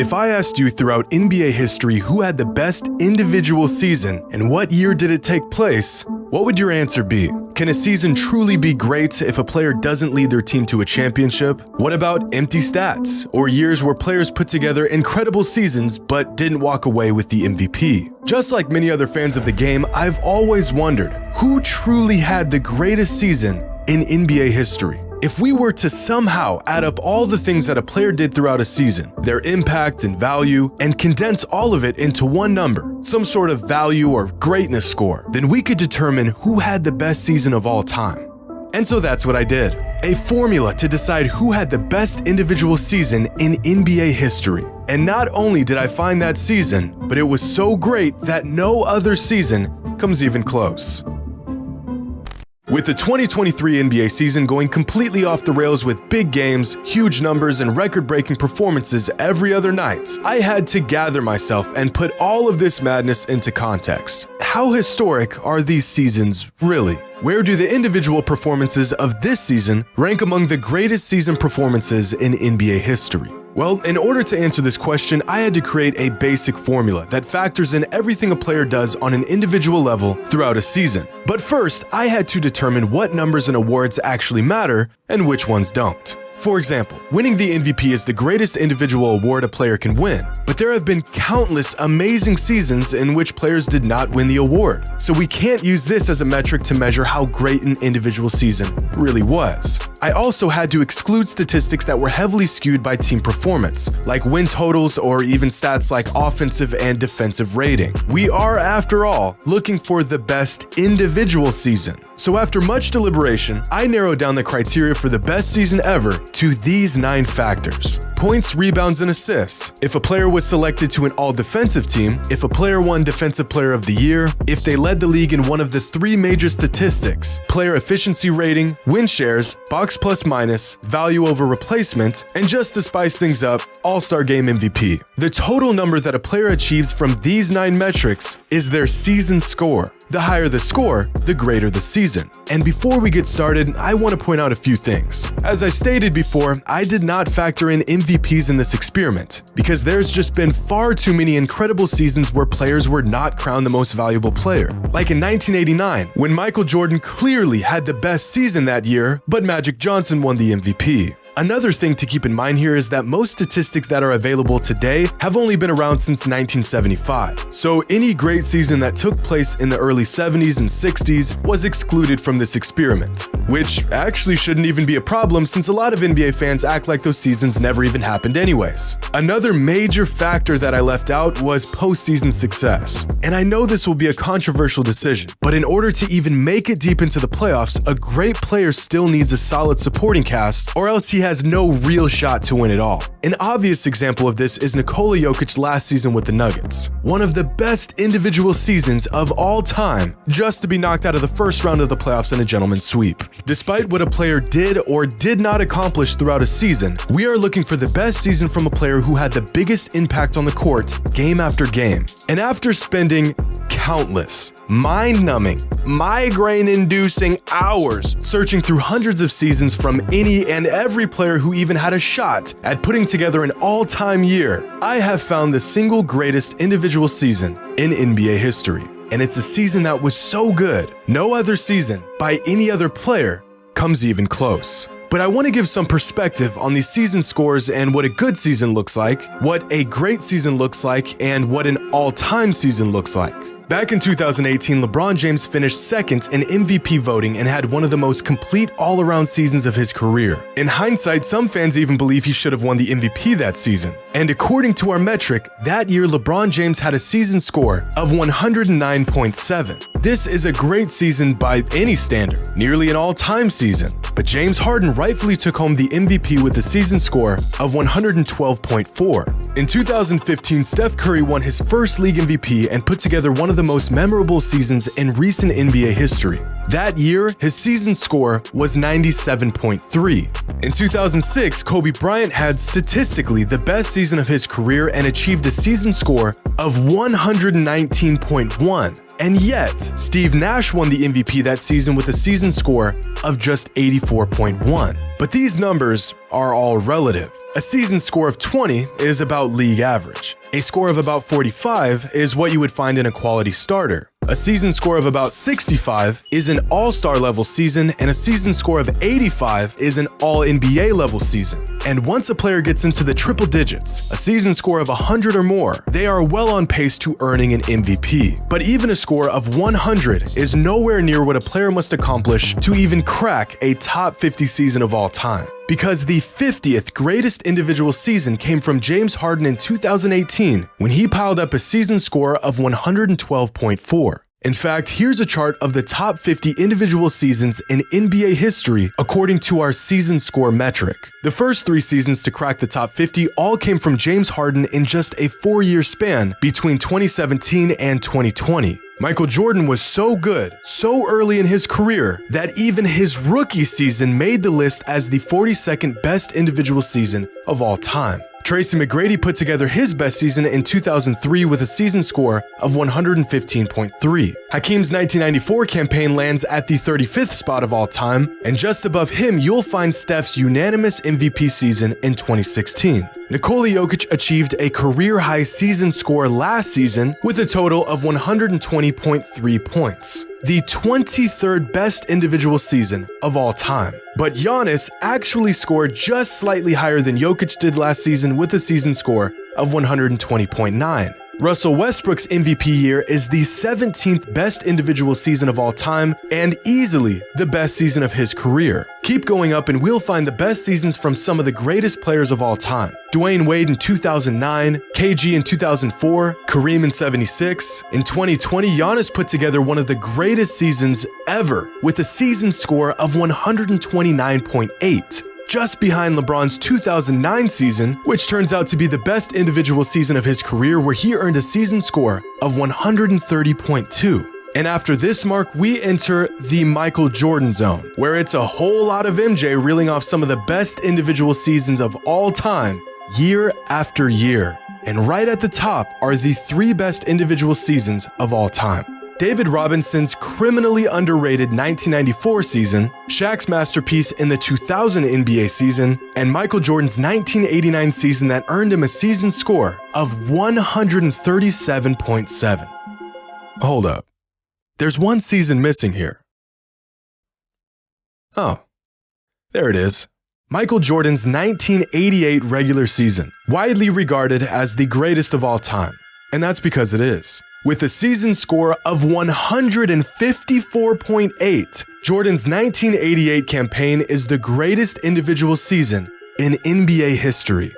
If I asked you throughout NBA history who had the best individual season and what year did it take place, what would your answer be? Can a season truly be great if a player doesn't lead their team to a championship? What about empty stats, or years where players put together incredible seasons but didn't walk away with the MVP? Just like many other fans of the game, I've always wondered who truly had the greatest season in NBA history. If we were to somehow add up all the things that a player did throughout a season, their impact and value, and condense all of it into one number, some sort of value or greatness score, then we could determine who had the best season of all time. And so that's what I did. A formula to decide who had the best individual season in NBA history. And not only did I find that season, but it was so great that no other season comes even close. With the 2023 NBA season going completely off the rails with big games, huge numbers, and record-breaking performances every other night, I had to gather myself and put all of this madness into context. How historic are these seasons really? Where do the individual performances of this season rank among the greatest season performances in NBA history? Well, in order to answer this question, I had to create a basic formula that factors in everything a player does on an individual level throughout a season. But first, I had to determine what numbers and awards actually matter and which ones don't. For example, winning the MVP is the greatest individual award a player can win, but there have been countless amazing seasons in which players did not win the award, so we can't use this as a metric to measure how great an individual season really was. I also had to exclude statistics that were heavily skewed by team performance, like win totals or even stats like offensive and defensive rating. We are, after all, looking for the best individual season. So after much deliberation, I narrowed down the criteria for the best season ever to these 9 factors. Points, rebounds, and assists. If a player was selected to an all-defensive team, if a player won Defensive Player of the Year, if they led the league in one of the 3 major statistics, player efficiency rating, win shares, box plus minus, value over replacement, and just to spice things up, All-Star Game MVP. The total number that a player achieves from these 9 metrics is their season score. The higher the score, the greater the season. And before we get started, I want to point out a few things. As I stated before, I did not factor in MVPs in this experiment, because there's just been far too many incredible seasons where players were not crowned the most valuable player. Like in 1989, when Michael Jordan clearly had the best season that year, but Magic Johnson won the MVP. Another thing to keep in mind here is that most statistics that are available today have only been around since 1975. So any great season that took place in the early 70s and 60s was excluded from this experiment, which actually shouldn't even be a problem since a lot of NBA fans act like those seasons never even happened anyways. Another major factor that I left out was postseason success. And I know this will be a controversial decision, but in order to even make it deep into the playoffs, a great player still needs a solid supporting cast, or else he has no real shot to win it all. An obvious example of this is Nikola Jokic last season with the Nuggets. One of the best individual seasons of all time, just to be knocked out of the first round of the playoffs in a gentleman's sweep. Despite what a player did or did not accomplish throughout a season, we are looking for the best season from a player who had the biggest impact on the court game after game. And after spending countless, mind-numbing, migraine-inducing hours searching through hundreds of seasons from any and every player who even had a shot at putting together an all-time year, I have found the single greatest individual season in NBA history. And it's a season that was so good, no other season by any other player comes even close. But I want to give some perspective on these season scores and what a good season looks like, what a great season looks like, and what an all-time season looks like. Back in 2018, LeBron James finished second in MVP voting and had one of the most complete all-around seasons of his career. In hindsight, some fans even believe he should have won the MVP that season. And according to our metric, that year LeBron James had a season score of 109.7. This is a great season by any standard, nearly an all-time season. But James Harden rightfully took home the MVP with a season score of 112.4. In 2015, Steph Curry won his first league MVP and put together one of the most memorable seasons in recent NBA history. That year, his season score was 97.3. In 2006, Kobe Bryant had statistically the best season of his career and achieved a season score of 119.1. And yet, Steve Nash won the MVP that season with a season score of just 84.1. But these numbers are all relative. A season score of 20 is about league average. A score of about 45 is what you would find in a quality starter. A season score of about 65 is an all-star level season, and a season score of 85 is an all-NBA level season. And once a player gets into the triple digits, a season score of 100 or more, they are well on pace to earning an MVP. But even a score of 100 is nowhere near what a player must accomplish to even crack a top 50 season of all time. Because the 50th greatest individual season came from James Harden in 2018 when he piled up a season score of 112.4. In fact, here's a chart of the top 50 individual seasons in NBA history according to our season score metric. The first 3 seasons to crack the top 50 all came from James Harden in just a 4-year span between 2017 and 2020. Michael Jordan was so good, so early in his career, that even his rookie season made the list as the 42nd best individual season of all time. Tracy McGrady put together his best season in 2003 with a season score of 115.3. Hakeem's 1994 campaign lands at the 35th spot of all time, and just above him you'll find Steph's unanimous MVP season in 2016. Nikola Jokic achieved a career-high season score last season with a total of 120.3 points, the 23rd best individual season of all time. But Giannis actually scored just slightly higher than Jokic did last season with a season score of 120.9. Russell Westbrook's MVP year is the 17th best individual season of all time and easily the best season of his career. Keep going up and we'll find the best seasons from some of the greatest players of all time. Dwayne Wade in 2009, KG in 2004, Kareem in 76. In 2020, Giannis put together one of the greatest seasons ever with a season score of 129.8. Just behind LeBron's 2009 season, which turns out to be the best individual season of his career where he earned a season score of 130.2. And after this mark, we enter the Michael Jordan zone, where it's a whole lot of MJ reeling off some of the best individual seasons of all time, year after year. And right at the top are the 3 best individual seasons of all time. David Robinson's criminally underrated 1994 season, Shaq's masterpiece in the 2000 NBA season, and Michael Jordan's 1989 season that earned him a season score of 137.7. Hold up. There's one season missing here. Oh, there it is. Michael Jordan's 1988 regular season, widely regarded as the greatest of all time. And that's because it is. With a season score of 154.8, Jordan's 1988 campaign is the greatest individual season in NBA history.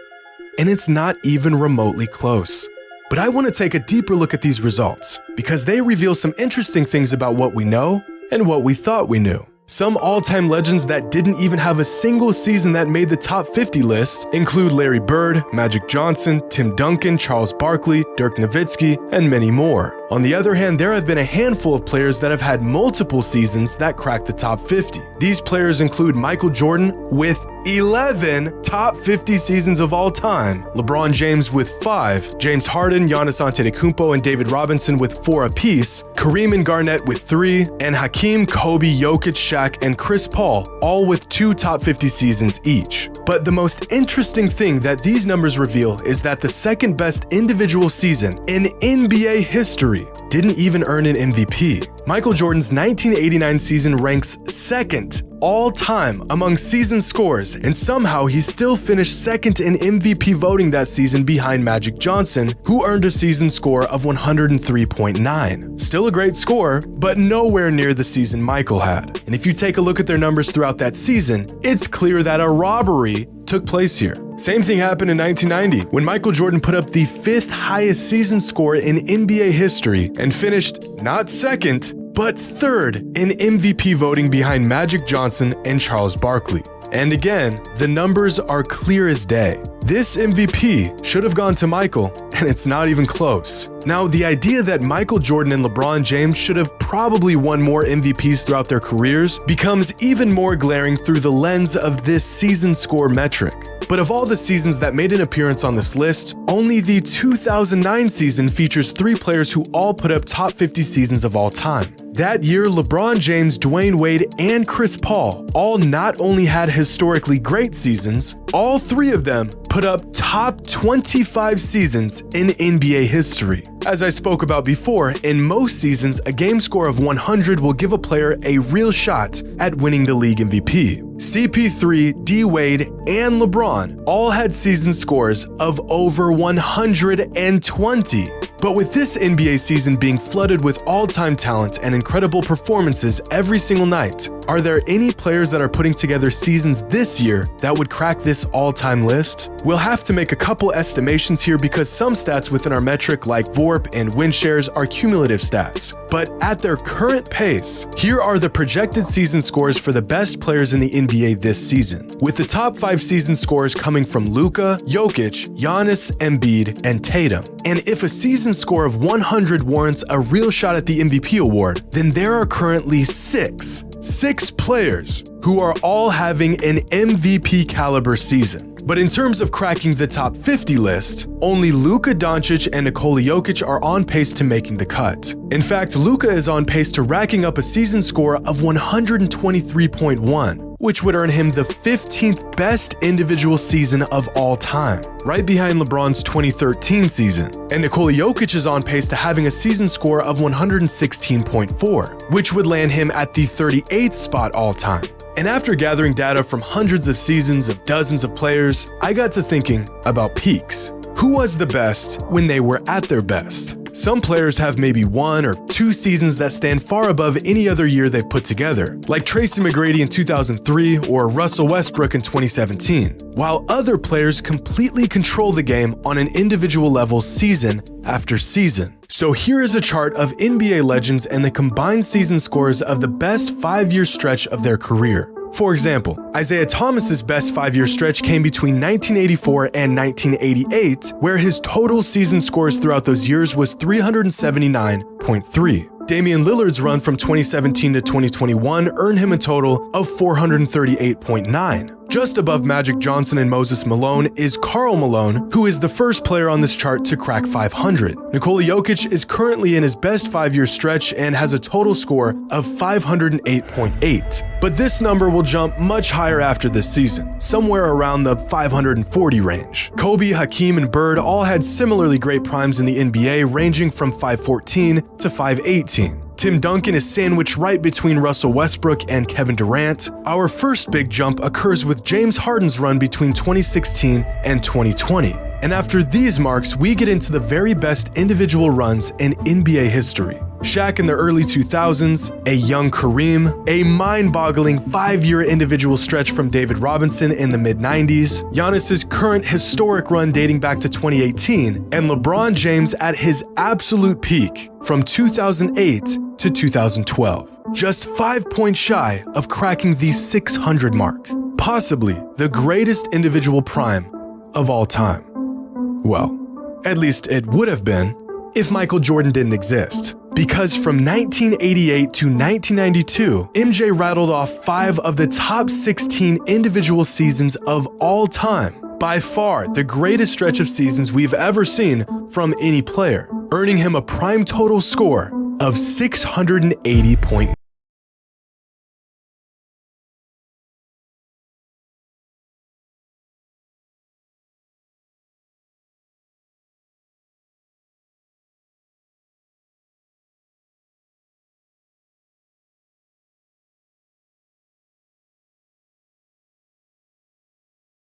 And it's not even remotely close. But I want to take a deeper look at these results because they reveal some interesting things about what we know and what we thought we knew. Some all-time legends that didn't even have a single season that made the top 50 list include Larry Bird, Magic Johnson, Tim Duncan, Charles Barkley, Dirk Nowitzki, and many more. On the other hand, there have been a handful of players that have had multiple seasons that cracked the top 50. These players include Michael Jordan with 11 top 50 seasons of all time, LeBron James with 5, James Harden, Giannis Antetokounmpo, and David Robinson with 4 apiece, Kareem and Garnett with 3, and Hakeem, Kobe, Jokic, Shaq, and Chris Paul, all with 2 top 50 seasons each. But the most interesting thing that these numbers reveal is that the second best individual season in NBA history didn't even earn an MVP. Michael Jordan's 1989 season ranks second all time among season scores, and somehow he still finished second in MVP voting that season behind Magic Johnson, who earned a season score of 103.9. Still a great score, but nowhere near the season Michael had. And if you take a look at their numbers throughout that season, it's clear that a robbery took place here. Same thing happened in 1990 when Michael Jordan put up the 5th highest season score in NBA history and finished not second, but 3rd in MVP voting behind Magic Johnson and Charles Barkley. And again, the numbers are clear as day. This MVP should have gone to Michael, and it's not even close. Now, the idea that Michael Jordan and LeBron James should have probably won more MVPs throughout their careers becomes even more glaring through the lens of this season score metric. But of all the seasons that made an appearance on this list, only the 2009 season features 3 players who all put up top 50 seasons of all time. That year, LeBron James, Dwayne Wade, and Chris Paul all not only had historically great seasons, all 3 of them put up top 25 seasons in NBA history. As I spoke about before, in most seasons, a game score of 100 will give a player a real shot at winning the league MVP. CP3, D Wade, and LeBron all had season scores of over 120. But with this NBA season being flooded with all-time talent and incredible performances every single night, are there any players that are putting together seasons this year that would crack this all-time list? We'll have to make a couple estimations here because some stats within our metric like VORP and win shares are cumulative stats. But at their current pace, here are the projected season scores for the best players in the NBA this season, with the top 5 season scores coming from Luka, Jokic, Giannis, Embiid, and Tatum. And if a season score of 100 warrants a real shot at the MVP award, then there are currently 6 players who are all having an MVP caliber season. But in terms of cracking the top 50 list, only Luka Doncic and Nikola Jokic are on pace to making the cut. In fact, Luka is on pace to racking up a season score of 123.1, which would earn him the 15th best individual season of all time, right behind LeBron's 2013 season. And Nikola Jokic is on pace to having a season score of 116.4, which would land him at the 38th spot all time. And after gathering data from hundreds of seasons of dozens of players, I got to thinking about peaks. Who was the best when they were at their best? Some players have maybe 1 or 2 seasons that stand far above any other year they've put together, like Tracy McGrady in 2003 or Russell Westbrook in 2017, while other players completely control the game on an individual level season after season. So here is a chart of NBA legends and the combined season scores of the best 5-year stretch of their career. For example, Isaiah Thomas's best 5-year stretch came between 1984 and 1988, where his total season scores throughout those years was 379.3. Damian Lillard's run from 2017 to 2021 earned him a total of 438.9. Just above Magic Johnson and Moses Malone is Karl Malone, who is the first player on this chart to crack 500. Nikola Jokic is currently in his best 5-year stretch and has a total score of 508.8. But this number will jump much higher after this season, somewhere around the 540 range. Kobe, Hakeem, and Bird all had similarly great primes in the NBA, ranging from 514 to 518. Tim Duncan is sandwiched right between Russell Westbrook and Kevin Durant. Our first big jump occurs with James Harden's run between 2016 and 2020. And after these marks, we get into the very best individual runs in NBA history. Shaq in the early 2000s, a young Kareem, a mind-boggling 5-year individual stretch from David Robinson in the mid-90s, Giannis's current historic run dating back to 2018, and LeBron James at his absolute peak from 2008 to 2012. Just 5 points shy of cracking the 600 mark, possibly the greatest individual prime of all time. Well, at least it would have been if Michael Jordan didn't exist. Because from 1988 to 1992, MJ rattled off 5 of the top 16 individual seasons of all time. By far, the greatest stretch of seasons we've ever seen from any player, earning him a prime total score of 680.9.